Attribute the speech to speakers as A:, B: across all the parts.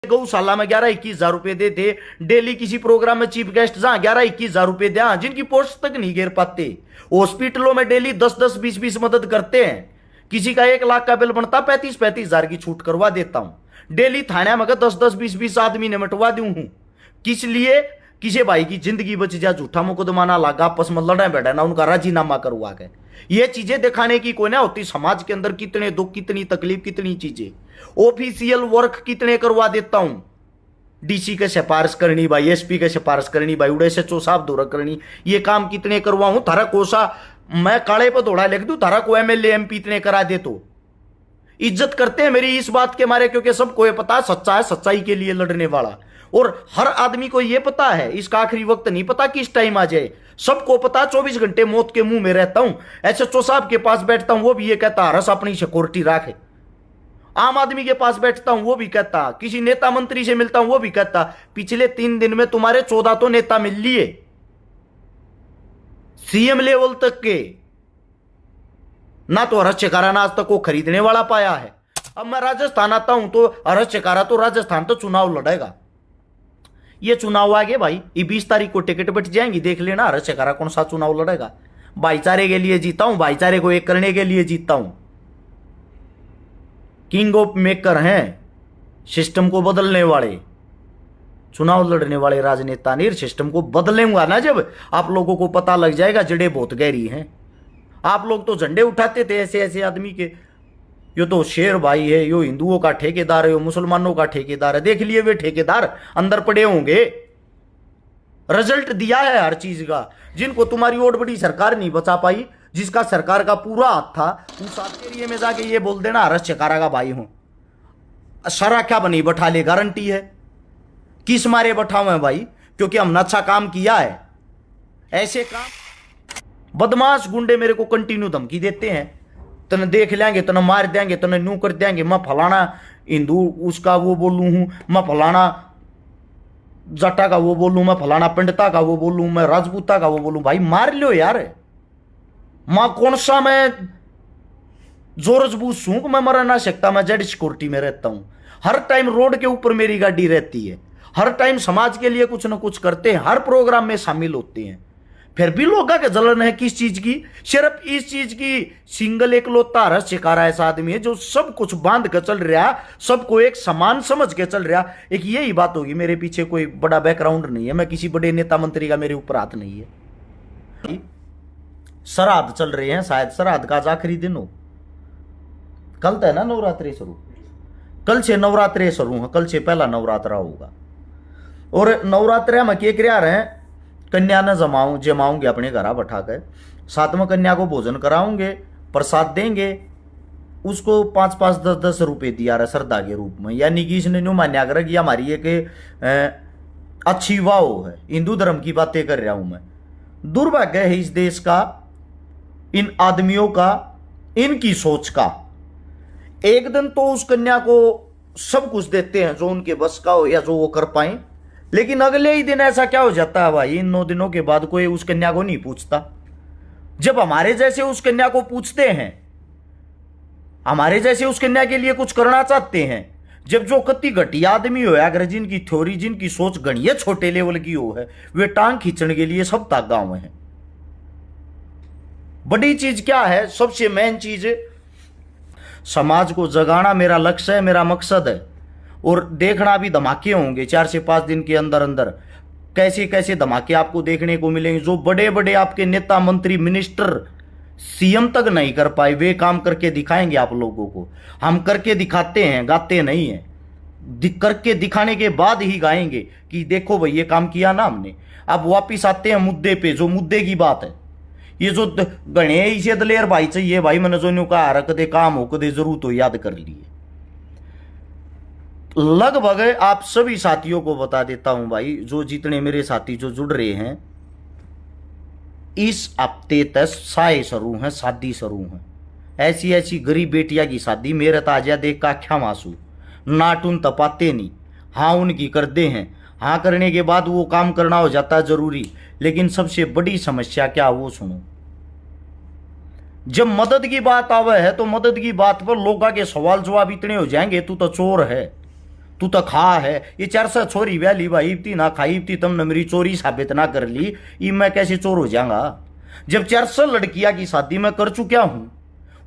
A: गौशाला में 11-21 हजार रुपए देते, डेली किसी प्रोग्राम में चीफ गेस्ट जहां 11-21 हजार रुपए दिया, जिनकी पोस्ट तक नहीं गिर पाते। हॉस्पिटलों में डेली 10-10, 20-20 मदद करते हैं। किसी का 1 लाख का बिल बनता, 35-35 हजार की छूट करवा देता हूं। डेली थाने में 10-10, 20-20 आदमी ने मिटवा दूं हूं। किस लिए? किसी भाई की जिंदगी बच जाए, झूठा मुकदमा ना लगा, आपस में लड़ाई बैठा ना, उनका राजीनामा करवा के। ये चीजें दिखाने की कोई ना होती। समाज के अंदर कितने दुख, कितनी तकलीफ, कितनी चीजें। ऑफिशियल वर्क कितने करवा देता हूं। डीसी के सिफारिश करनी भाई, एसपी के सिफारिश करनी भाई, उड़े से चो साहब दौरा करनी, ये काम कितने करवाऊं। थारा कोसा मैं काले पर दौड़ा लिख दूं, थारा को एमएलए एमपी इतने करा दे। तो इज्जत करते हैं मेरी इस बात के मारे, क्योंकि सबको ये पता सच्चा है, सच्चाई के लिए लड़ने वाला। और हर आदमी को यह पता है इसका आखिरी वक्त नहीं पता किस टाइम आ जाए। सबको पता 24 घंटे मौत के मुंह में रहता हूं। एसएचओ साहब के पास बैठता हूं, वो भी ये कहता हरस अपनी सिक्योरिटी रखे। आम आदमी के पास बैठता हूं, वो भी कहता, किसी नेता मंत्री से मिलता हूं, वो भी कहता पिछले 3 दिन में तुम्हारे 14 तो नेता मिल लिए, सीएम लेवल तक के। ना तो हरस चकारा ना आज तक को खरीदने वाला पाया है। अब मैं राजस्थान आता हूं तो हरस चकारा तो राजस्थान तो चुनाव लड़ेगा। ये चुनाव आगे भाई, ये 20 तारीख को टिकट बट जाएंगी, देख लेना हरस चकारा कौन सा चुनाव लड़ेगा। भाईचारे के लिए जीता हूं, भाईचारे को एक करने के लिए जीता हूं। किंग ऑफ मेकर हैं, सिस्टम को बदलने वाले, चुनाव लड़ने वाले राजनेता नहीं। सिस्टम को बदलेंगा ना जब आप लोगों को पता लग जाएगा जड़ें बहुत गहरी हैं। आप लोग तो झंडे उठाते थे ऐसे ऐसे आदमी के, यो तो शेर भाई है, यो हिंदुओं का ठेकेदार है, यो मुसलमानों का ठेकेदार है। देख लिए वे ठेकेदार अंदर पड़े होंगे। रिजल्ट दिया है हर चीज का। जिनको तुम्हारी वोट बड़ी सरकार नहीं बचा पाई, जिसका सरकार का पूरा हाथ था, उस एरिया में जाके ये बोल देना हरस चकारा का भाई हूं, शरा क्या बनी बैठा ले। गारंटी है किस मारे बैठाओ है भाई, क्योंकि हमने अच्छा काम किया है। ऐसे काम बदमाश गुंडे मेरे को कंटिन्यू धमकी देते हैं, तने देख लेंगे, तने मार देंगे, तने न्यू कर देंगे। मैं फलाना हिंदू उसका वो बोलूं हूं, मैं फलाना जटा का वो बोलूं, मैं फलाना पंडिता का वो बोलूं, मैं राजपूता का वो बोलूं। भाई मार लो यार। मां कौन सा मैं जोरजबूत सूंक मैं मर ना सकता। मैं जेड सिक्योरिटी में रहता हूं। हर टाइम रोड के ऊपर मेरी गाड़ी रहती है। हर टाइम समाज के लिए कुछ ना कुछ करते हैं, हर प्रोग्राम में शामिल होते हैं। फिर भी लोगों के जलन है किस चीज की? सिर्फ इस चीज की। सिंगल एकलौता हरस चकारा ऐसा आदमी है जो सब कुछ बांध कर चल रहा, सबको एक समान समझ के चल रहा। एक यही बात होगी, मेरे पीछे कोई बड़ा बैकग्राउंड नहीं है, मैं किसी बड़े नेता मंत्री का मेरे ऊपर हाथ नहीं है। श्राद्ध चल रहे हैं, शायद श्राद्ध का आज आखिरी दिन हो। कल तो है ना नवरात्रि शुरू, कल से नवरात्रि शुरू है, कल से पहला नवरात्रा होगा। और नवरात्रि में क्या कर रहे हैं, कन्या ने जमाऊंगे अपने घर बैठा कर, साथ में कन्या को भोजन कराऊंगे, प्रसाद देंगे, उसको 5-5, 10-10 रुपए दिया रहा श्रद्धा के रूप में। यानी कि इसने न्यू मान्या कर कि हमारी एक अच्छी वाव है। हिंदू धर्म की बातें कर रहा हूं मैं। दुर्भाग्य है इस देश का, इन आदमियों का, इनकी सोच का। एक दिन तो उस कन्या को सब कुछ देते हैं जो उनके बस का हो या जो वो कर पाए, लेकिन अगले ही दिन ऐसा क्या हो जाता है भाई, इन 9 दिनों के बाद कोई उस कन्या को नहीं पूछता। जब हमारे जैसे उस कन्या को पूछते हैं, हमारे जैसे उस कन्या के लिए कुछ करना चाहते हैं, जब जो कति घटिया आदमी हो, अगर जिनकी थ्योरी, जिनकी सोच गणिये छोटे लेवल की हो है, वे टांग खींचने के लिए सब तक गांव में है। बड़ी चीज क्या है? सबसे मेन चीज समाज को जगाना मेरा लक्ष्य है, मेरा मकसद है। और देखना भी धमाके होंगे 4 से 5 दिन के अंदर अंदर। कैसे कैसे धमाके आपको देखने को मिलेंगे। जो बड़े बड़े आपके नेता, मंत्री, मिनिस्टर, सीएम तक नहीं कर पाए, वे काम करके दिखाएंगे आप लोगों को। हम करके दिखाते हैं, गाते नहीं हैं। करके दिखाने के बाद ही गाएंगे कि देखो भाई ये काम किया ना हमने। अब वापिस आते हैं मुद्दे पे, जो मुद्दे की बात है। ये जो गणे इसे दलेर भाई चाहिए भाई, मैंने जो कहा रख दे काम हो कदे जरूर तो याद कर लिए। लगभग आप सभी साथियों को बता देता हूं भाई, जो जितने मेरे साथी जो जुड़ रहे हैं, इस हफ्ते तक साए शुरू हैं, शादी शुरू हैं। ऐसी ऐसी गरीब बेटिया की शादी मेरे ताजा देख का क्या मासू नाटून तपाते नहीं। हाँ उनकी कर दे हैं, हाँ करने के बाद वो काम करना हो जाता जरूरी। लेकिन सबसे बड़ी समस्या क्या वो सुनो। जब मदद की बात आवे है तो मदद की बात पर लोगों के सवाल जवाब इतने हो जाएंगे, तू तो चोर है, तू तो खा है ये 400 छोरी व्याली भाई इतनी ना खाई इतनी तुमने मेरी चोरी साबित ना कर ली, ये मैं कैसे चोर हो जाऊंगा? जब 400 लड़कियां की शादी मैं कर चुका हूं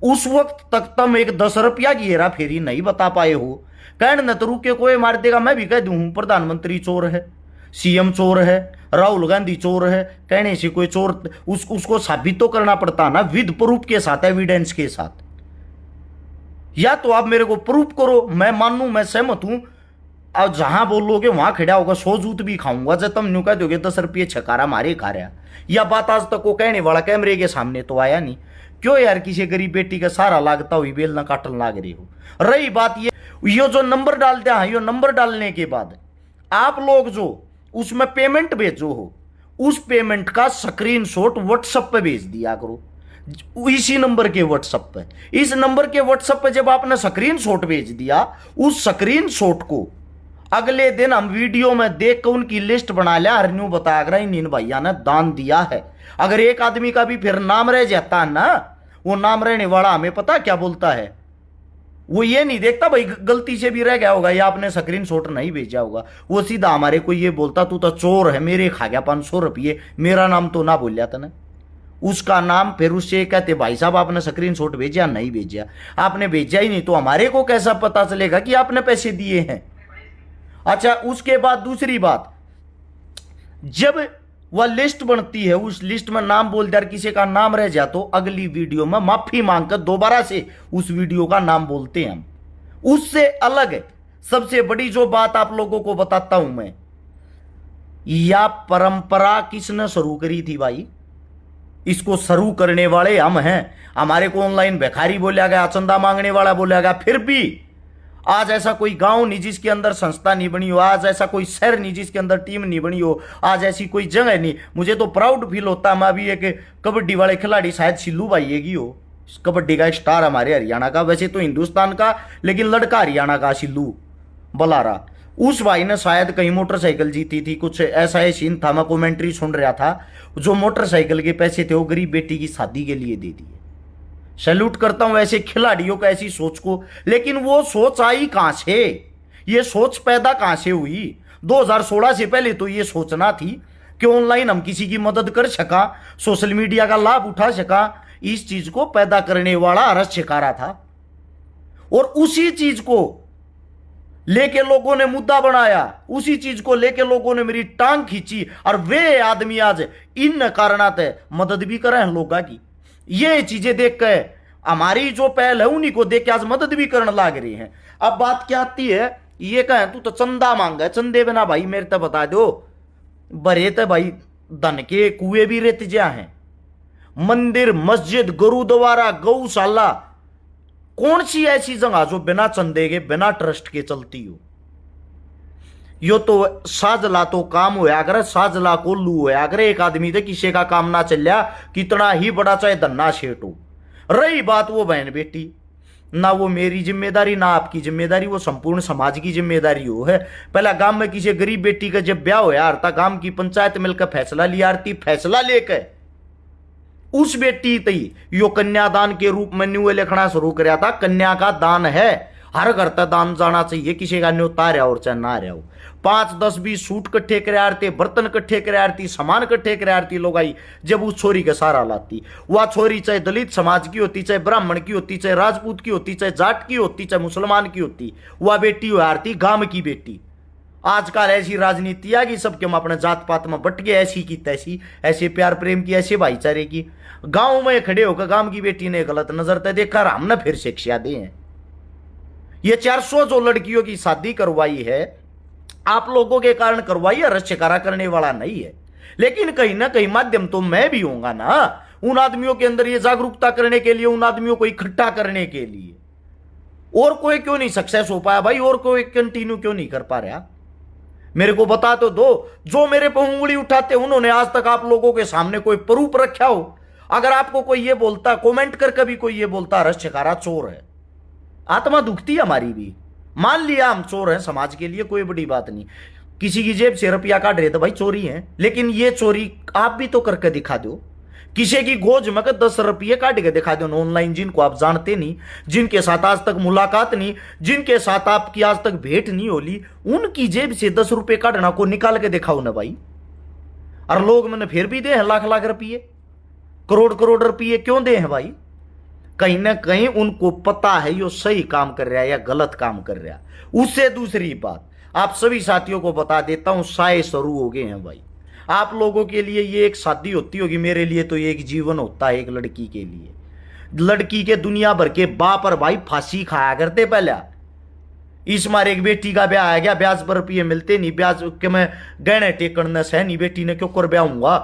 A: उस वक्त तक तुम एक 10 रुपया की हेरा फेरी नहीं बता पाए हो। कहने न तो रुके कोई मार देगा, मैं भी कह दूं प्रधानमंत्री चोर है, सीएम चोर है, राहुल गांधी चोर है, कहने से कोई चोर उसको साबित तो करना पड़ता ना विद प्रूफ के साथ, एविडेंस के साथ। या तो आप मेरे को प्रूफ करो, मैं मानूं, मैं सहमत हूं, और जहां बोलोगे वहां खड़ा होगा, 100 जूत भी खाऊंगा। जब तुम न्यू कह दोगे 10 रुपये छकारा मारे खा रहा, यह बात आज तक को कहने वाला कैमरे के सामने तो आया नहीं। क्यों यार किसी गरीब बेटी का सारा लागता हुई बेल ना काटन लाग रही हो। रही बात ये जो नंबर डालते हैं, ये नंबर डालने के बाद आप लोग जो उसमें पेमेंट भेजो हो, उस पेमेंट का स्क्रीनशॉट व्हाट्सएप पे भेज दिया करो, इसी नंबर के व्हाट्सएप पे। इस नंबर के व्हाट्सएप पे जब आपने स्क्रीनशॉट भेज दिया, उस स्क्रीनशॉट को अगले दिन हम वीडियो में देख कर उनकी लिस्ट बना लिया, हरन्यू बता कर इन भैया ने दान दिया है। अगर एक आदमी का भी फिर नाम रह जाता ना, वो नाम रहने वाला हमें पता क्या बोलता है, वो ये नहीं देखता भाई गलती से भी रह गया होगा या आपने स्क्रीनशॉट नहीं भेजा होगा, वो सीधा हमारे को ये बोलता तू तो चोर है, मेरे खा गया 500 रुपये, मेरा नाम तो ना बोल जाता ना। उसका नाम फिर उससे कहते भाई साहब आपने स्क्रीनशॉट भेजा नहीं भेजा, आपने भेजा ही नहीं तो हमारे को कैसा पता चलेगा कि आपने पैसे दिए हैं। अच्छा, उसके बाद दूसरी बात, जब वह लिस्ट बनती है उस लिस्ट में नाम बोल दिया, किसी का नाम रह जाए तो अगली वीडियो में माफी मांगकर दोबारा से उस वीडियो का नाम बोलते हैं हम। उससे अलग सबसे बड़ी जो बात आप लोगों को बताता हूं मैं, यह परंपरा किसने शुरू करी थी भाई? इसको शुरू करने वाले हम हैं। हमारे को ऑनलाइन भिखारी बोला गया, चंदा मांगने वाला बोला गया, फिर भी आज ऐसा कोई गांव नहीं जिसके अंदर संस्था नहीं बनी हो, आज ऐसा कोई शहर नहीं जिसके अंदर टीम नहीं बनी हो, आज ऐसी कोई जगह नहीं। मुझे तो प्राउड फील होता, मैं भी एक कबड्डी वाले खिलाड़ी शायद सिल्लू भाई येगी हो, कबड्डी का एक स्टार हमारे हरियाणा का, वैसे तो हिंदुस्तान का लेकिन लड़का हरियाणा का, सिल्लू बलारा। उस भाई ने शायद कहीं मोटरसाइकिल जीती थी, कुछ ऐसा ही सीन था, मैं कमेंट्री सुन रहा था। जो मोटरसाइकिल के पैसे थे वो गरीब बेटी की शादी के लिए दे दिए। सैल्यूट करता हूं ऐसे खिलाड़ियों को, ऐसी सोच को। लेकिन वो सोच आई कहां से, ये सोच पैदा कहां से हुई? 2016 से पहले तो ये सोचना थी कि ऑनलाइन हम किसी की मदद कर सका, सोशल मीडिया का लाभ उठा सका। इस चीज को पैदा करने वाला हर्ष शिकारा था, और उसी चीज को लेके लोगों ने मुद्दा बनाया, उसी चीज को लेके लोगों ने मेरी टांग खींची, और वे आदमी आज इन कारणात मदद भी कर रहे हैं लोगों की। ये चीजें देख के हमारी जो पहल है उन्हीं को देख के आज मदद भी करने लग रही हैं। अब बात क्या आती है, ये कहें तू तो चंदा मांगा, चंदे बिना भाई मेरे तो बता दो, बरे तो भाई धन के कुएं भी रेत जा हैं। मंदिर, मस्जिद, गुरुद्वारा, गौशाला, कौन सी ऐसी जगह जो बिना चंदे के, बिना ट्रस्ट के चलती हो? यो तो साजला तो काम होया करे, साजला को लू होया करे। एक आदमी से किसी का काम ना चलिया, कितना ही बड़ा चाहे धन्ना शेट हो। रही बात वो बहन बेटी, ना वो मेरी जिम्मेदारी ना आपकी जिम्मेदारी, वो संपूर्ण समाज की जिम्मेदारी हो है। पहला गांव में किसी गरीब बेटी का जब ब्याह होया था, गांव की पंचायत मिलकर फैसला लिया थी, फैसला लेकर उस बेटी तई यो कन्यादान के रूप में न्यू लिखना शुरू कराया था। कन्या का दान है, हर घर तक दान जाना चाहिए, किसी का न्योता रहा और चाहे ना रहा हो। 5, 10, 20 सूट कट्ठे करारती, बर्तन कट्ठे करारती, सामान कट्ठे करारती लोग आई। जब उस छोरी का सारा लाती, वह छोरी चाहे दलित समाज की होती, चाहे ब्राह्मण की होती, चाहे राजपूत की होती, चाहे जाट की होती, चाहे मुसलमान की होती, वह बेटी हो आरती गांव की बेटी। आजकल ऐसी राजनीति आ गई सबके हम अपने जात पात में बट गए, ऐसी की तैसी, ऐसे प्यार प्रेम की, ऐसे भाईचारे की। गांव में खड़े होकर गांव की बेटी ने गलत नजर तय देखा, हमने फिर शिक्षा दी है। ये 400 जो लड़कियों की शादी करवाई है, आप लोगों के कारण करवाई है, रश्यकारा करने वाला नहीं है। लेकिन कहीं ना कहीं माध्यम तो मैं भी होऊंगा ना उन आदमियों के अंदर ये जागरूकता करने के लिए, उन आदमियों को इकट्ठा करने के लिए। और कोई क्यों नहीं सक्सेस हो पाया भाई? और कोई कंटिन्यू क्यों नहीं कर पा रहा? मेरे को बता तो दो। जो मेरे पर उंगली उठाते उन्होंने आज तक आप लोगों के सामने कोई प्रूफ रखा हो? अगर आपको कोई ये बोलता, कमेंट कर कभी कोई ये बोलता रश्यकारा चोर है, आत्मा दुखती है हमारी भी। मान लिया हम चोर हैं, समाज के लिए कोई बड़ी बात नहीं। किसी की जेब से रुपया काट रहे तो भाई चोरी है, लेकिन ये चोरी आप भी तो करके दिखा दो। किसी की गोज में 10 रुपये काट के दिखा दो ऑनलाइन, जिनको आप जानते नहीं, जिनके साथ आज तक मुलाकात नहीं, जिनके साथ आपकी आज तक भेंट नहीं होली, उनकी जेब से 10 रुपये काटना को निकाल के दिखाओ ना भाई। और लोग मैंने फिर भी दे हैं लाख लाख रुपये, करोड़ करोड़ रुपये क्यों दे हैं भाई? कहीं ना कहीं उनको पता है यो सही काम कर रहा है या गलत काम कर रहा है। उससे दूसरी बात आप सभी साथियों को बता देता हूं, साए शुरू हो गए हैं भाई। आप लोगों के लिए ये एक शादी होती होगी, मेरे लिए तो ये एक जीवन होता है। एक लड़की के लिए, लड़की के दुनिया भर के बाप और भाई फांसी खाया करते पहले। इस मार एक बेटी का ब्याह आ गया, ब्याज पर रुपये मिलते नहीं, ब्याज के मैं गहने टेकन सह नहीं, बेटी ने क्यों कर ब्याहूंगा,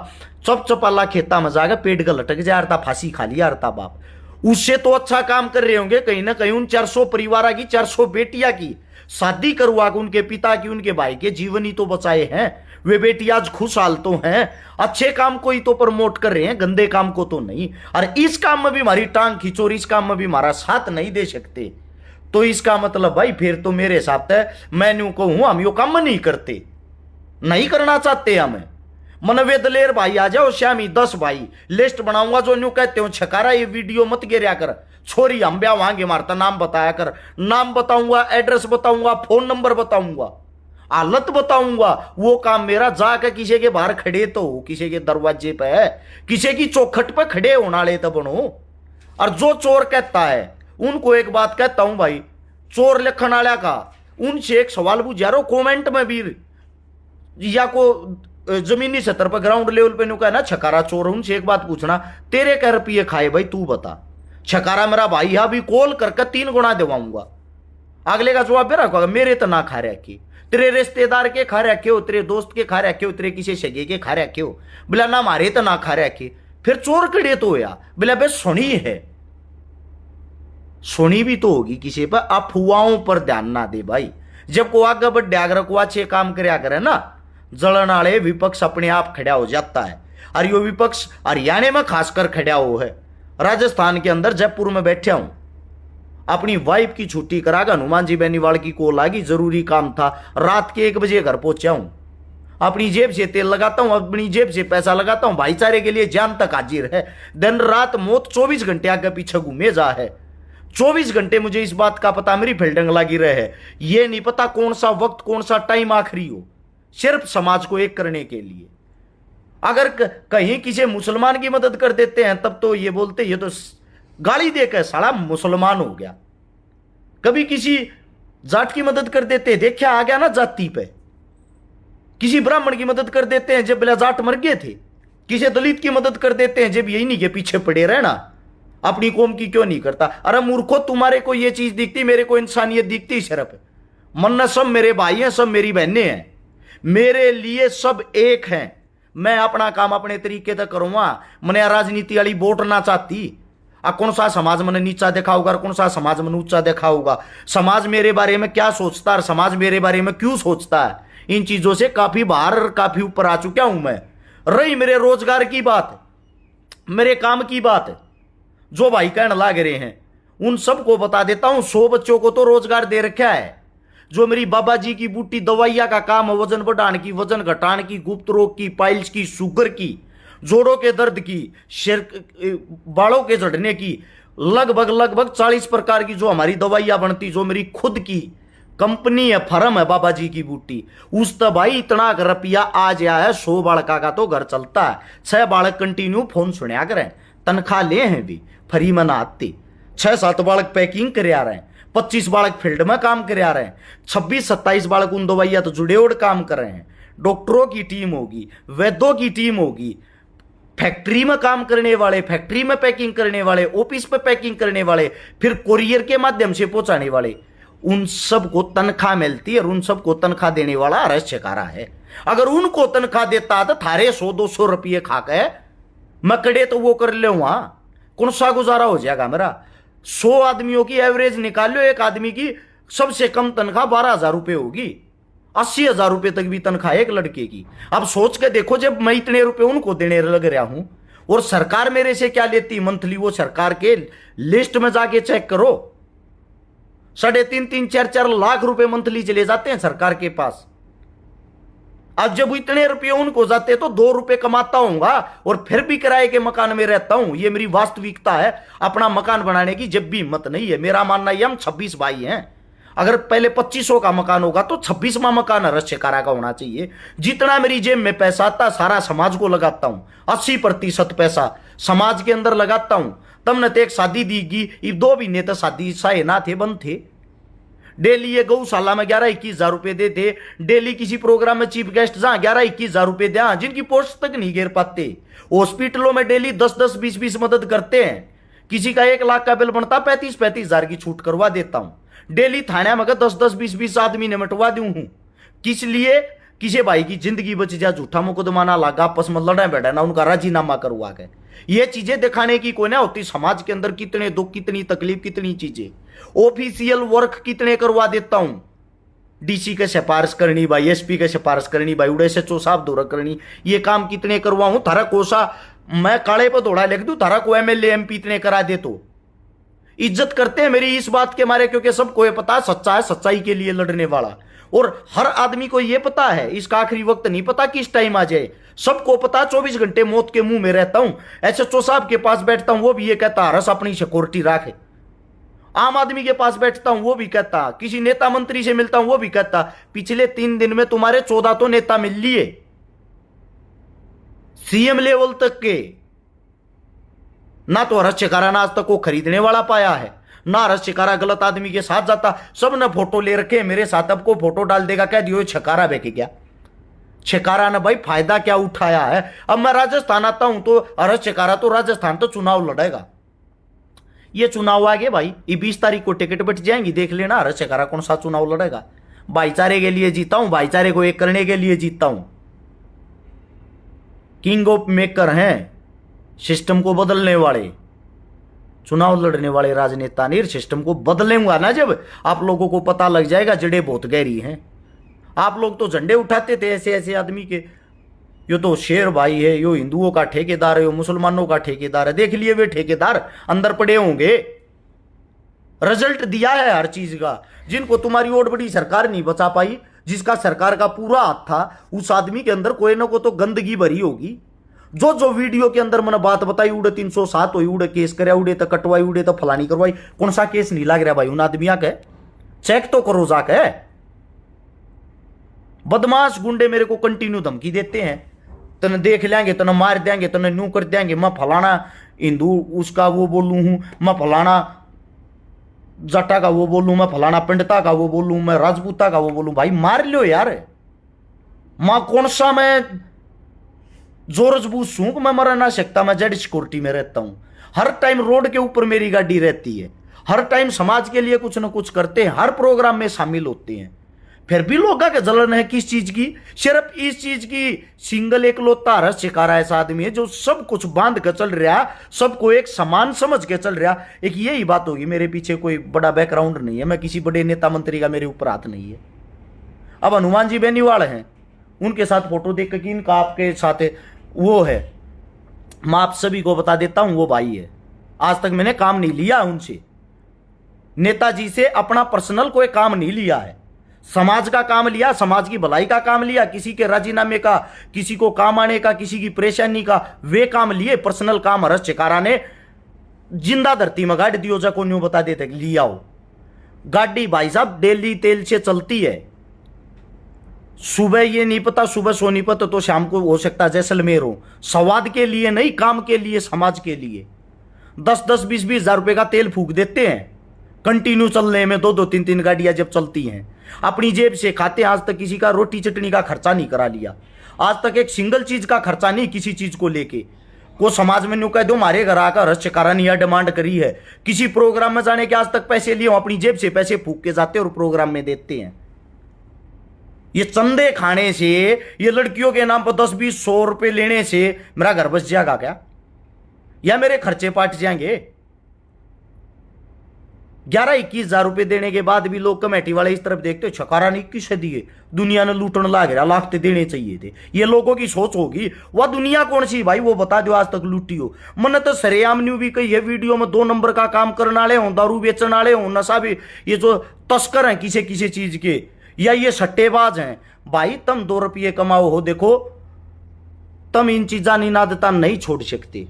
A: चप चपाला खेता में जाकर पेट का लटक जा रहा, फांसी खा लिया रहा बाप। उससे तो अच्छा काम कर रहे होंगे कहीं ना कहीं उन 400 परिवार की, 400 बेटियां की शादी करवा के उनके पिता की, उनके भाई के जीवन ही तो बचाए हैं। वे बेटी आज खुशहाल तो हैं, अच्छे काम को ही तो प्रमोट कर रहे हैं, गंदे काम को तो नहीं। और इस काम में भी हमारी टांग खींचो और इस काम में भी हमारा साथ नहीं दे सकते, तो इसका मतलब भाई फिर तो मेरे हिसाब से मैं यूं कहूं हम यो काम नहीं करते, नहीं करना चाहते हमें। मनवे दलेर भाई आ जाओ, श्यामी 10 भाई लिस्ट बनाऊंगा जो न्यू कहते हो छकारा ये वीडियो मत गिरा कर, छोरी हम ब्याह वहां मारता, नाम बताया कर, नाम बताऊंगा, एड्रेस बताऊंगा, फोन नंबर बताऊंगा, हालत बताऊंगा। वो काम मेरा जाकर किसी के बाहर खड़े तो हो, किसी के दरवाजे पे, किसी की चौखट पे खड़े होने वाले तो बनो। और जो चोर कहता है उनको एक बात कहता हूं भाई, चोर लिखने वाला का उनसे एक सवाल पूछा रहो कमेंट में भी, या को जमीनी सतर पर ग्राउंड लेवल पे नु कहना छकारा चोर, उनसे एक बात पूछना, तेरे क्या रुपये खाए भाई तू बता। छकारा मेरा भाई है, अभी कॉल करके 3 गुना दिवाऊंगा। अगले का जवाब मेरा, मेरे तो ना खा रखे, तेरे रिश्तेदार के खा रखे हो, तेरे दोस्त के खा रखे हो, तेरे किसी सगे के खा रखे हो, बोला ना मारे तो ना खा रखे, फिर चोर कड़े तो होया। बोला बे सुनी है, सुनी भी तो होगी किसी पर, अफवाहों पर ध्यान ना दे भाई। जब को आगे बढ़ अगर को अच्छे काम करया करे ना, जलन वाले विपक्ष अपने आप खड़ा हो जाता है। और यो विपक्ष हरियाणा में खासकर खड़ा हो है, राजस्थान के अंदर जयपुर में बैठा हूं, अपनी वाइफ की छुट्टी कराकर हनुमान जी बेनीवाल की कॉल आ गई, जरूरी काम था, रात के 1 बजे घर पहुंचा हूं। अपनी जेब से तेल लगाता हूं, अपनी जेब से पैसा लगाता हूं, भाईचारे के लिए जान तक हाजिर है। दिन रात मौत 24 घंटे आगे पीछे घूमे जा है। 24 घंटे मुझे इस बात का पता, मेरी फिल्डिंग लगी रहे, ये नहीं पता कौन सा वक्त कौन सा टाइम आखिरी हो, सिर्फ समाज को एक करने के लिए। अगर कहीं किसी मुसलमान की मदद कर देते हैं तब तो ये बोलते ये तो गाली देकर साला मुसलमान हो गया। कभी किसी जाट की मदद कर देते, देखा आ गया ना जाति पे, किसी ब्राह्मण की मदद कर देते हैं जब बिला जाट मर गए थे, किसी दलित की मदद कर देते हैं जब यही नहीं के पीछे पड़े रहना, अपनी कौम की क्यों नहीं करता। अरे मूर्खो, तुम्हारे को ये चीज दिखती, मेरे को इंसानियत दिखती सिर्फ। मन्ना सब मेरे भाई हैं, सब मेरी बहनें हैं, मेरे लिए सब एक हैं। मैं अपना काम अपने तरीके से करूंगा, मैंने राजनीति वाली वोट ना चाहती। कौन सा समाज मैंने नीचा देखा होगा, कौन सा समाज मैंने ऊंचा देखा होगा, समाज मेरे बारे में क्या सोचता है, समाज मेरे बारे में क्यों सोचता है, इन चीजों से काफी बाहर काफी ऊपर आ चुका हूं मैं। रही मेरे रोजगार की बात, मेरे काम की बात, जो भाई कहने लाग रहे हैं उन सबको बता देता हूं, 100 बच्चों को तो रोजगार दे रखा है। जो मेरी बाबा जी की बूटी दवाइयां का काम है, वजन बढ़ाने की, वजन घटाने की, गुप्त रोग की, पाइल्स की, शुगर की, जोड़ों के दर्द की, बालों के झड़ने की, लगभग 40 प्रकार की जो हमारी दवाइयां बनती, जो मेरी खुद की कंपनी है, फर्म है बाबा जी की बूटी, उस तो भाई इतना रुपया आ गया है, 100 बालका का तो घर चलता है। 6 बालक कंटिन्यू फोन सुनिया करें, तनख्वाह ले हैं भी फ्री में ना आती, 6-7 बालक पैकिंग करे आ रहे हैं, 25 बालक फील्ड में काम करे आ रहे हैं, 26-27 बालक उन दवाइयां तो जुड़े उड़ काम कर रहे हैं। डॉक्टरों की टीम होगी, वैद्यों की टीम होगी, फैक्ट्री में काम करने वाले, फैक्ट्री में पैकिंग करने वाले, ऑफिस पे पैकिंग करने वाले, फिर कोरियर के माध्यम से पहुंचाने वाले, उन सबको तनख्वाह मिलती है और उन सबको तनख्वाह देने वाला आरएस छकारा है। अगर उनको तनख्वाह देता तो थारे 100-200 रुपये खा के मकड़े तो वो कर ले, वहां कौन सा गुजारा हो जाएगा मेरा। 100 आदमियों की एवरेज निकाल लो, एक आदमी की सबसे कम तनख्वाह 12,000 रुपये होगी, 80,000 रुपये तक भी तनख्वाह एक लड़के की। अब सोच के देखो, जब मैं इतने रुपए उनको देने लग रहा हूं और सरकार मेरे से क्या लेती मंथली, वो सरकार के लिस्ट में जाके चेक करो, 3.5-4 लाख रुपए मंथली चले जाते हैं सरकार के पास। अब जब इतने रुपये उनको जाते तो 2 रुपए कमाता हूंगा और फिर भी किराए के मकान में रहता हूं। ये मेरी वास्तविकता है। अपना मकान बनाने की जब भी हिम्मत नहीं है। मेरा मानना यह, हम 26 भाई हैं। अगर पहले 2500 का मकान होगा तो 26वां मकान हर्ष शेखारा का होना चाहिए। जितना मेरी जेब में पैसा आता सारा समाज को लगाता हूं। 80% पैसा समाज के अंदर लगाता हूं। तब न तो एक शादी दीगी, ये 2 महीने तो शादी साए ना थे, बंद थे। डेली ये गौशाला में 11-21 हजार रुपए देते। डेली किसी प्रोग्राम में चीफ गेस्ट जहां 11-21 हजार रुपए दे, जिनकी पोस्ट तक नहीं गिर पाते। हॉस्पिटलों में डेली 10-10, 20-20 मदद करते हैं। किसी का 1 लाख का बिल बनता, 35-35 हजार की छूट करवा देता हूं। डेली थाने में 10-10, 20-20 आदमी ने मटवा दूं हूं। किस लिए? किसी भाई की जिंदगी बच जाए, झूठा मुकदमा ना लगा, आपस में लड़े बैठे ना, उनका राजीनामा करवा के। ये चीजें दिखाने की कोई ना होती। समाज के अंदर कितने दुख, कितनी तकलीफ, कितनी चीजें। ऑफिशियल वर्क कितने करवा देता हूं। डीसी के सिफारिश करनी भाई, एसपी के सिफारिश करनी भाई, उड़े से साहब दौरा करनी, ये काम कितने करवाऊं। थारा कोसा मैं काले पर दौड़ा लिख दूं, थारा को एमएलए एमपी इतने करा दे। तो इज्जत करते हैं मेरी इस बात के मारे, क्योंकि सबको ये पता है सच्चा है, सच्चाई के लिए लड़ने वाला। और हर आदमी को यह पता है इसका आखिरी वक्त नहीं पता किस टाइम आ जाए। सबको पता 24 घंटे मौत के मुंह में रहता हूं। एसएचओ साहब के पास बैठता हूं, वो भी ये कहता हरस अपनी सिक्योरिटी रखे। आम आदमी के पास बैठता हूं, वो भी कहता। किसी नेता मंत्री से मिलता हूं, वो भी कहता पिछले 3 दिन में तुम्हारे 14 तो नेता मिल लिए, सीएम लेवल तक के। ना तो हरस शेखारा ना आज तक को खरीदने वाला पाया है, ना हरस शेखारा गलत आदमी के साथ जाता। सब ने फोटो ले रखे मेरे साथ। अब को फोटो डाल देगा, कह दियो शेखारा बेके क्या। शेखारा ने भाई फायदा क्या उठाया है। अब मैं राजस्थान आता हूं तो हरस शेखारा तो राजस्थान तो चुनाव लड़ेगा। ये चुनाव आगे भाई, ये 20 तारीख को टिकट बट जाएंगी, देख लेना हरस शेखारा कौन सा चुनाव लड़ेगा। भाईचारे के लिए जीता हूं, भाईचारे को एक करने के लिए जीतता हूं। किंग ऑफ मेकर हैं, सिस्टम को बदलने वाले, चुनाव लड़ने वाले राजनेता नहीं। सिस्टम को बदलेंगा ना जब आप लोगों को पता लग जाएगा जड़ें बहुत गहरी हैं। आप लोग तो झंडे उठाते थे ऐसे ऐसे आदमी के, यो तो शेर भाई है, यो हिंदुओं का ठेकेदार है, यो मुसलमानों का ठेकेदार है। देख लिए वे ठेकेदार अंदर पड़े होंगे। रिजल्ट दिया है हर चीज का। जिनको तुम्हारी वोट बड़ी सरकार नहीं बचा पाई, जिसका सरकार का पूरा हाथ था, उस आदमी के अंदर कोई ना कोई तो गंदगी भरी होगी। जो जो वीडियो के अंदर मैंने बात बताई, उड़े 307 हुई, उड़े केस करे, उड़े तो कटवाई, उड़े तो फलानी करवाई। कौन सा केस नहीं लग रहा भाई उन आदमिया के? चेक तो करो जाके। बदमाश गुंडे मेरे को कंटिन्यू धमकी देते हैं, तने देख लेंगे, तने मार देंगे, तने न्यू कर देंगे। मैं फलाना हिंदू उसका वो बोलूं हूं, मैं फलाना जटा का वो बोलूं, मैं फलाना पंडिता का वो बोलूं, मैं राजपूता का वो बोलूं। भाई मार लो यार। मां कौन सा मैं जोरज बूस हूं, मैं मर ना सकता। मैं जेड सिक्योरिटी में रहता हूं। हर टाइम रोड के ऊपर मेरी गाड़ी रहती है। हर टाइम समाज के लिए कुछ ना कुछ करते हैं, हर प्रोग्राम में शामिल होते हैं। फिर भी लोगों के जलन है किस चीज की? सिर्फ इस चीज की। सिंगल एकलौता हरस शेखारा ऐसा आदमी है जो सब कुछ बांध कर चल रहा, सबको एक समान समझ के चल रहा। एक यही बात होगी, मेरे पीछे कोई बड़ा बैकग्राउंड नहीं है, मैं किसी बड़े नेता मंत्री का मेरे ऊपर हाथ नहीं है। अब हनुमान जी बेनीवाल हैं, उनके साथ फोटो देख के इनका आपके साथ वो है, मैं आप सभी को बता देता हूं वो भाई है। आज तक मैंने काम नहीं लिया उनसे, नेताजी से अपना पर्सनल कोई काम नहीं लिया है। समाज का काम लिया, समाज की भलाई का काम लिया, किसी के राजीनामे का, किसी को काम आने का, किसी की परेशानी का, वे काम लिए। पर्सनल काम हरस शेखारा ने जिंदा धरती में गाड़ी दियो जा को न्यू बता देते लिया हो। गाड़ी भाई साहब दिल्ली तेल से चलती है। सुबह ये नहीं पता सुबह सोनीपत तो शाम को हो सकता है जैसलमेर हो। स्वाद के लिए नहीं, काम के लिए, समाज के लिए। 10-10, 20-20 हजार रुपए का तेल फूक देते हैं कंटिन्यू चलने में। 2-2, 3-3 गाड़ियां जब चलती हैं, अपनी जेब से खाते। आज तक किसी का रोटी चटनी का खर्चा नहीं करा लिया। आज तक एक सिंगल चीज का खर्चा नहीं किसी चीज को लेके। को समाज में न्यू कह दो मारे घर आकर हरस शेखारा ने यह डिमांड करी है, किसी प्रोग्राम में जाने के आज तक पैसे लिए, अपनी जेब से पैसे फूक के जाते और प्रोग्राम में देते हैं। ये चंदे खाने से, ये लड़कियों के नाम पर 10-20, 100 रुपए लेने से मेरा घर बस जाएगा क्या? या मेरे खर्चे पाट जाएंगे? 11-21 हजार रुपए देने के बाद भी लोग कमेटी वाले इस तरफ देखते, शेखारा ने 21 दिए, दुनिया ने लूटने लाग रहा, लाख तो देने चाहिए थे। ये लोगों की सोच होगी। वह दुनिया कौन सी भाई वो बता दो आज तक लूटी हो। मैंने तो सरेआम न्यू भी कही है वीडियो में, 2 नंबर का काम करने वाले हों, दारू बेचने वाले हों, नशा भी, ये जो तस्कर हैं किसी किसी चीज के, या ये सट्टेबाज हैं, भाई तुम 2 रुपये कमाओ हो, देखो तुम इन चीजा निनादता नहीं छोड़ सकते,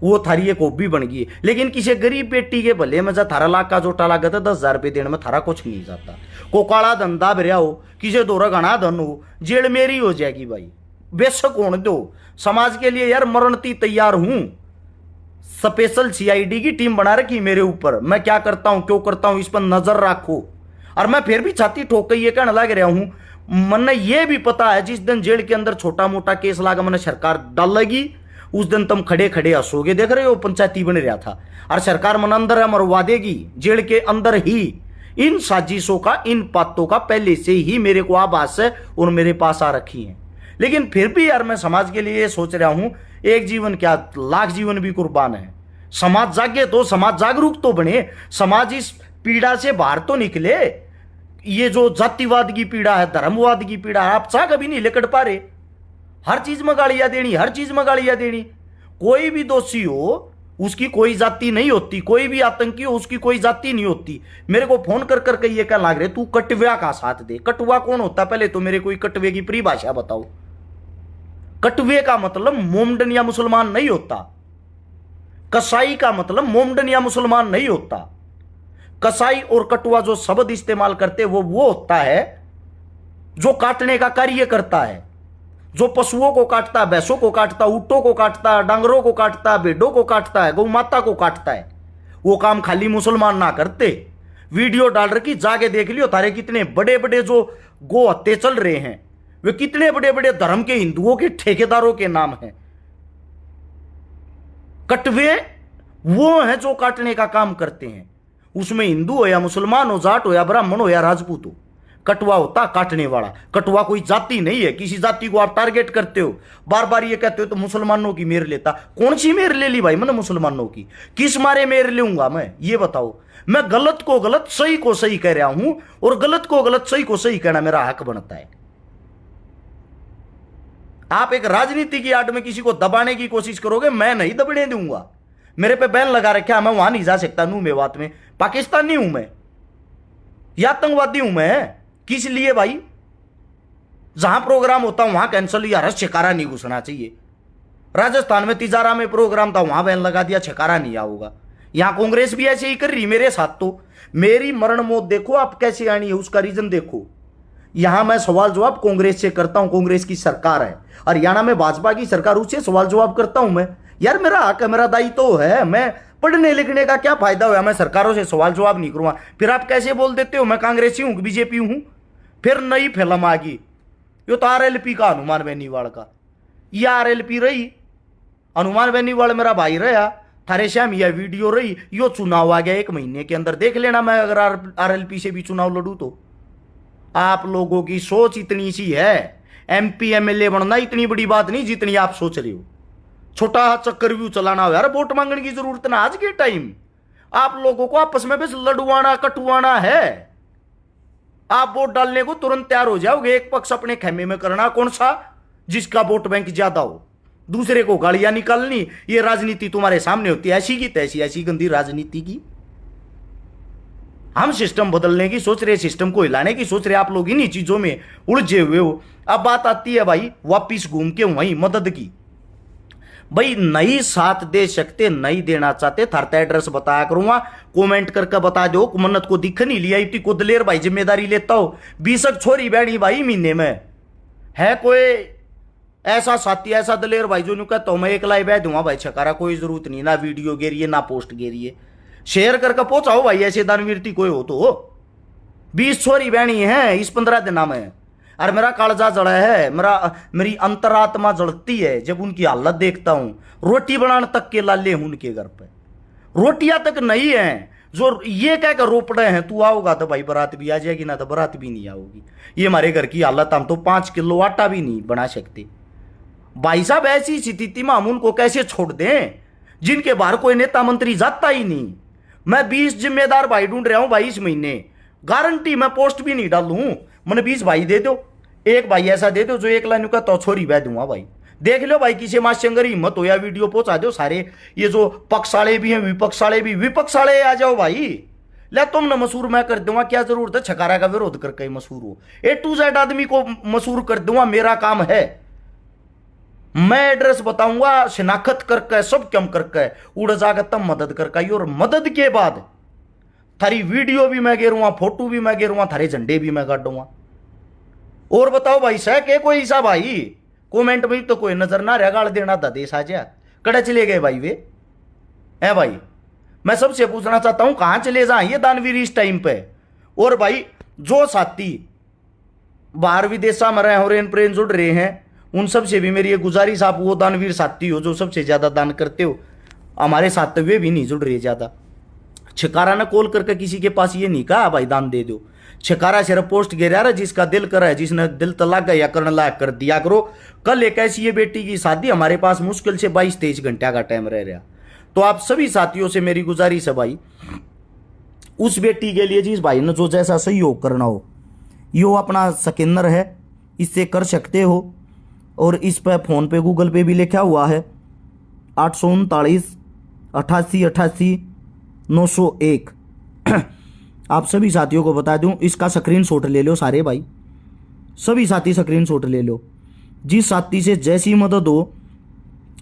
A: वो थारी एक हॉबी बन गई। लेकिन किसी गरीब बेटी के भले में जा थारा लाख का जोटा लागत है 10,000 रुपये देने में थारा कुछ नहीं जाता। को काला धंधा भरिया हो, किसी दौरा घना धन हो, जेल मेरी हो जाएगी भाई, बेशक होने दो। समाज के लिए यार मरणती तैयार हूं। स्पेशल सीआईडी की टीम बना रखी मेरे ऊपर, मैं क्या करता हूं क्यों करता हूं इस पर नजर रखो। और मैं फिर भी छाती ठोक के ये कहने लग रहा हूं, मन ये भी पता है जिस दिन जेल के अंदर छोटा मोटा केस लागा मैंने सरकार डालेगी, उस दिन तुम खड़े खड़े हंसोगे। देख रहे हो पंचायती बन रहा था और सरकार मन अंदर है मरवा देगी, जेल के अंदर ही। इन साजिशों का, इन बातों का पहले से ही मेरे को आभास है और मेरे पास आ रखी है। लेकिन फिर भी यार मैं समाज के लिए सोच रहा हूं, एक जीवन क्या लाख जीवन भी कुर्बान है। समाज जागे तो, समाज जागरूक तो बने, समाज इस पीड़ा से बाहर तो निकले। ये जो जातिवाद की पीड़ा है, धर्मवाद की पीड़ा है, आप चाह कभी नहीं लेकर पा रहे। हर चीज में गालियां देनी, हर चीज में गालियां देनी। कोई भी दोषी हो उसकी कोई जाति नहीं होती, कोई भी आतंकी हो उसकी कोई जाति नहीं होती। मेरे को फोन कर कर ये क्या लाग रहे तू कटवा का साथ दे। कटवा कौन होता, पहले तो मेरे कोई कटवे की परिभाषा बताओ। कटवे का मतलब मोमडन या मुसलमान नहीं होता। कसाई का मतलब मोमडन या मुसलमान नहीं होता। कसाई और कटुआ जो शब्द इस्तेमाल करते वो होता है जो काटने का कार्य करता है, जो पशुओं को काटता, भैंसों को काटता, ऊंटों को काटता, डांगरों को काटता, भेड़ों को काटता है, गौ माता को काटता है। वो काम खाली मुसलमान ना करते। वीडियो डाल रखी, जाके देख लियो थारे कितने बड़े बड़े जो गो हत्या चल रहे हैं वे कितने बड़े बड़े धर्म के हिंदुओं के ठेकेदारों के नाम हैं। कटवे वो हैं जो काटने का काम करते हैं, उसमें हिंदू हो या मुसलमान हो, जाट हो या ब्राह्मण हो या राजपूत हो। कटवा होता काटने वाला। कटवा कोई जाति नहीं है, किसी जाति को आप टारगेट करते हो, बार बार ये कहते हो तो मुसलमानों की मेर लेता। कौन सी मेर ले ली भाई मैंने मुसलमानों की? किस मारे मेर लूंगा मैं, ये बताओ। मैं गलत को गलत, सही को सही कह रहा हूं और गलत को गलत, सही को सही कहना मेरा हक बनता है। आप एक राजनीति की आड़ में किसी को दबाने की कोशिश करोगे, मैं नहीं दबने दूंगा। मेरे पे बैन लगा रखा, मैं वहां नहीं जा सकता। नू में बात में पाकिस्तानी हूं मैं या आतंकवादी हूं मैं? किस लिए भाई? जहां प्रोग्राम होता वहां कैंसिल या छकारा नहीं घुसना चाहिए। राजस्थान में तिजारा में प्रोग्राम था, वहां बैन लगा दिया, छकारा नहीं आओगा। यहां कांग्रेस भी ऐसे ही कर रही मेरे साथ। तो मेरी मरण मौत देखो आप कैसे आनी है, उसका रीजन देखो। यहां मैं सवाल जवाब कांग्रेस से करता हूं, कांग्रेस की सरकार है। हरियाणा में भाजपा की सरकार, उससे सवाल जवाब करता हूं मैं। यार मेरा हक है, मेरा दायित्व तो है। मैं पढ़ने लिखने का क्या फायदा हुआ, मैं सरकारों से सवाल जवाब नहीं करूंगा। फिर आप कैसे बोल देते हो मैं कांग्रेसी हूं, बीजेपी हूं? फिर नई फिल्म आ गई, यो तो आरएलपी का, हनुमान बेनीवाल का। ये आरएलपी रही, हनुमान बेनीवाल मेरा भाई रहा, थारे श्याम यह वीडियो रही। यो चुनाव आ गया 1 महीने के अंदर, देख लेना मैं अगर आरएलपी से भी चुनाव लड़ू तो। आप लोगों की सोच इतनी सी है, एमपी एमएलए बनना इतनी बड़ी बात नहीं जितनी आप सोच रहे हो। छोटा चक्रव्यूह चलाना हो यार, वोट मांगने की जरूरत ना। आज के टाइम आप लोगों को आपस में बस लड़वाना कटवाना है। आप वोट डालने को तुरंत तैयार हो जाओगे, एक पक्ष अपने खेमे में करना, कौन सा? जिसका वोट बैंक ज्यादा हो, दूसरे को गालियां निकालनी। ये राजनीति तुम्हारे सामने होती है, ऐसी की तैसी, ऐसी गंदी राजनीति की। हम सिस्टम बदलने की सोच रहे, सिस्टम को हिलाने की सोच रहे, आप लोग इन्हीं चीजों में उलझे हुए हो। अब बात आती है भाई वापिस घूम के वहीं मदद की। भाई नहीं साथ दे सकते, नहीं देना चाहते, थारता एड्रेस बताया करूंगा, कमेंट करके बता दो। मन्नत को दिख नहीं लिया इतनी को दलेर भाई जिम्मेदारी लेता हो। 20 छोरी बैठी भाई महीने में है, कोई ऐसा साथी ऐसा दलेर भाई जो कहता हूं मैं एकला ही बैठ दूंगा भाई छकारा, कोई जरूरत नहीं, ना वीडियो गेरिए ना पोस्ट गेरिए, शेयर करके पहुंचाओ भाई। ऐसे दानवीरती कोई हो तो 20 छोरी बैठी है इस 15 दिन में। और मेरा कालजा जड़ा है, मेरी अंतरात्मा जड़ती है जब उनकी हालत देखता हूं। रोटी बनाने तक के लाले हूं उनके घर पे, रोटियां तक नहीं है। जो ये कह कर रोप रहे हैं तू आओगा तो भाई बारात भी आ जाएगी, ना तो बारात भी नहीं आओगी। ये हमारे घर की हालत, हम तो 5 किलो आटा भी नहीं बना सकते भाई साहब। ऐसी स्थिति में हम उनको कैसे छोड़ दें जिनके बाहर कोई नेता मंत्री जाता ही नहीं? मैं 20 जिम्मेदार भाई ढूंढ रहा हूं भाई इस महीने, गारंटी मैं पोस्ट भी नहीं डालूं। मैंने 20 भाई दे दो, एक भाई ऐसा दे दो जो एक लाइन का तो छोरी बह दूंगा भाई। देख लो भाई किसी माशंगर हिम्मत हो या वीडियो पहुंचा दो। सारे ये जो पक्ष वाले भी हैं, विपक्ष वाले भी, विपक्ष वाले आ जाओ भाई, ले तुमने मशहूर मैं कर दूंगा, क्या जरूरत है छकारा का विरोध करके मशहूर हो। A to Z आदमी को मशहूर कर दूंगा, मेरा काम है। मैं एड्रेस बताऊंगा, शिनाख्त करके सब कम करके उड़ जाकर तब मदद करके, और मदद के बाद थारी वीडियो भी मैं गेरूंगा, फोटो भी मैं गेरूंगा, थारे झंडे भी मैं गाड़ूंगा। और बताओ भाई सह के कोई सा भाई कमेंट में तो कोई नजर ना रहा, गाल देना था देश आजा कड़े चले गए भाई वे है। भाई मैं सबसे पूछना चाहता हूं कहां चले जाए ये दानवीर इस टाइम पे। और भाई जो साथी बाहर विदेशा में रहे और इन प्रेम जुड़ रहे हैं, उन सब से भी मेरी ये गुजारिश, आप वो दानवीर साथी हो जो सबसे ज्यादा दान करते हो, हमारे साथ वे भी नहीं जुड़ रहे ज्यादा। छकारा ने कॉल करके किसी के पास ये नहीं कहा भाई दान दे दो। छकारा सिर्फ पोस्ट गिरा रहा, जिसका दिल कर रहा है, जिसने दिल तलाक गया करने लायक कर दिया करो। कल एक ऐसी ये बेटी की शादी, हमारे पास मुश्किल से 22-23 घंटा का टाइम रह रहा। तो आप सभी साथियों से मेरी गुजारिश है भाई, उस बेटी के लिए जिस भाई ने जो जैसा सहयोग करना हो, यो अपना स्कैनर है, इससे कर सकते हो। और इस पर फोन पे गूगल पे भी लिखा हुआ है 839 88 88 901। आप सभी साथियों को बता दूं, इसका स्क्रीनशॉट ले लो सारे भाई, सभी साथी स्क्रीनशॉट ले लो। जिस साथी से जैसी मदद हो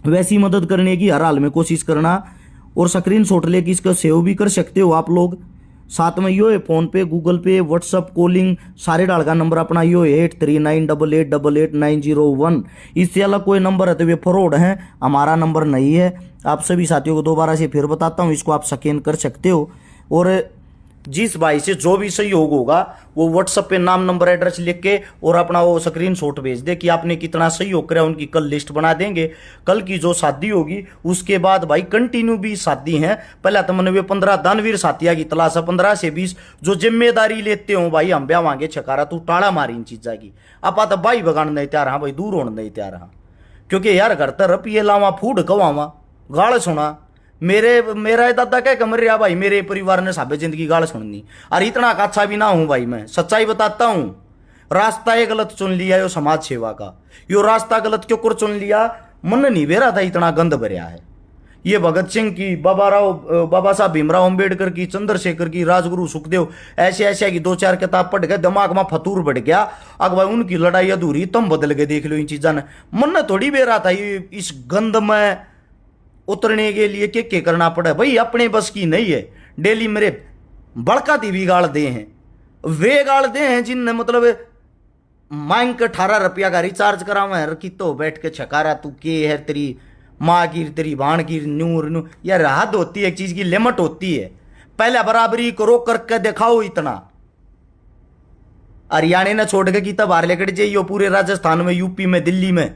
A: वैसी मदद करने की हर हाल में कोशिश करना, और स्क्रीनशॉट लेके इसका सेव भी कर सकते हो आप लोग। साथ में यो है फोन पे, गूगल पे, व्हाट्सअप, कॉलिंग सारे डाल का नंबर अपना यो है 8398888901। इससे अलग कोई नंबर है तो वे फ्रॉड है, हमारा नंबर नहीं है। आप सभी साथियों को दोबारा से फिर बताता हूँ, इसको आप स्कैन कर सकते हो। और जिस भाई से जो भी सहयोग होगा वो व्हाट्सएप पे नाम नंबर एड्रेस लिख के और अपना वो स्क्रीनशॉट भेज दे कि आपने कितना सहयोग करा, उनकी कल लिस्ट बना देंगे। कल की जो शादी होगी उसके बाद भाई कंटिन्यू भी शादी हैं। पहले तो मैंने वे 15 दानवीर साथिया की तलाश है, 15 से 20 जो जिम्मेदारी लेते हो भाई, हम ब्याह मांगे छकारा तू टाड़ा मारी इन चीजा की। आप तो भाई बगाड़ नहीं तैयार, हाँ भाई दूर होने नहीं तैयार, हाँ क्योंकि यार घर तर पिए लावा, फूड कवावा, गाल सुना। मेरा दादा क्या कमर रहा भाई, मेरे परिवार ने साबे जिंदगी गाल सुननी, और इतना अच्छा भी ना हूं भाई, मैं सच्चाई बताता हूं। रास्ता ये गलत चुन लिया यो समाज सेवा का, यो रास्ता गलत क्यों कर चुन लिया, मन नहीं बेरा था, इतना गंद भरिया है। ये भगत सिंह की, बाबा साहब भीमराव अंबेडकर की, चंद्रशेखर की, राजगुरु सुखदेव ऐसे ऐसे की 2-4 किताब पढ़ गए, दिमाग में फतूर बढ़ गया। अगर भाई उनकी लड़ाई अधूरी, तुम बदल के देख लो इन चीजा ने। मन थोड़ी बेरा था इस गंद में उतरने के लिए के करना पड़ा भाई, अपने बस की नहीं है। डेली मेरे बड़का दी भी गाड़ दे हैं, वे गाड़ दे हैं जिनने मतलब मांग के 18 रुपया का रिचार्ज करावा है, रखी तो बैठ के छकारा तू के है, तेरी माँ की तेरी भाण की न्यू यार हद होती है, एक चीज की लिमिट होती है। पहले बराबरी करो, करके दिखाओ इतना। हरियाणा ने छोड़ के की तब बाहर लेकर जाइए, पूरे राजस्थान में, यूपी में, दिल्ली में,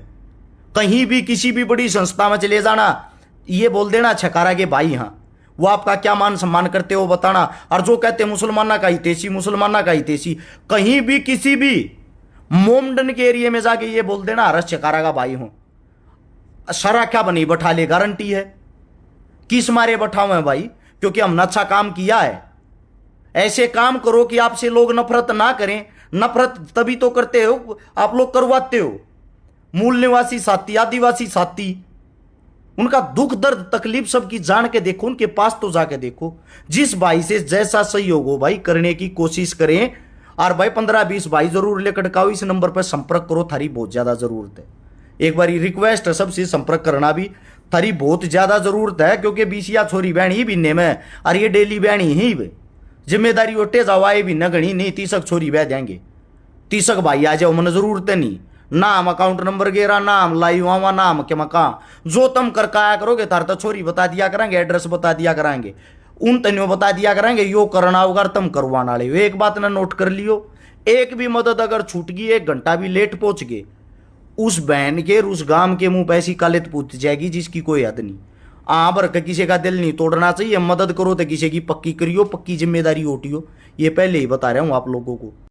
A: कहीं भी किसी भी बड़ी संस्था में चले जाना, ये बोल देना छकारा के भाई, हाँ वो आपका क्या मान सम्मान करते हो बताना। और जो कहते मुसलमाना का हितैषी, मुसलमाना का हितैषी, कहीं भी किसी भी मोमडन के एरिया में जाके ये बोल देना हरस छकारा का भाई हूं, शरा क्या बनी बैठा ले, गारंटी है। किस मारे बैठाओ है भाई, क्योंकि हमने अच्छा काम किया है। ऐसे काम करो कि आपसे लोग नफरत ना करें। नफरत तभी तो करते हो आप लोग, करवाते हो। मूल निवासी साथी, आदिवासी साथी, उनका दुख दर्द तकलीफ सबकी जान के देखो, उनके पास तो जाके देखो। जिस भाई से जैसा सहयोग हो भाई करने की कोशिश करें। और भाई 15-20 भाई जरूर लेकर आओ, इस नंबर पर संपर्क करो, थारी बहुत ज्यादा जरूरत है। एक बार रिक्वेस्ट है सबसे संपर्क करना भी, थारी बहुत ज्यादा जरूरत है, क्योंकि 20 या छोरी बहन ही बीने में, और ये डेली बहन ही जिम्मेदारी उठे जावाए भी न गणी नहीं, 30 छोरी बह देंगे, 30 भाई आ जाओ, मन जरूरत है नहीं। नाम अकाउंट नंबर गेरा, नाम लाइव आवा, नाम के मकान जो तुम करके आया करोगे, तार तो छोरी बता दिया करेंगे, एड्रेस बता दिया करेंगे, उन तनियों बता दिया करेंगे, यो करना होगा तुम करवाना ले। एक बात ना नोट कर लियो, एक भी मदद अगर छूट गई, 1 घंटा भी लेट पहुंच गए, उस बहन के उस गांव के मुंह पे ऐसी कालित पूछ जाएगी जिसकी कोई हद नहीं। भर के किसी का दिल नहीं तोड़ना चाहिए। मदद करो तो किसी की पक्की करियो, पक्की जिम्मेदारी उठियो, ये पहले ही बता रहा हूं आप लोगों को।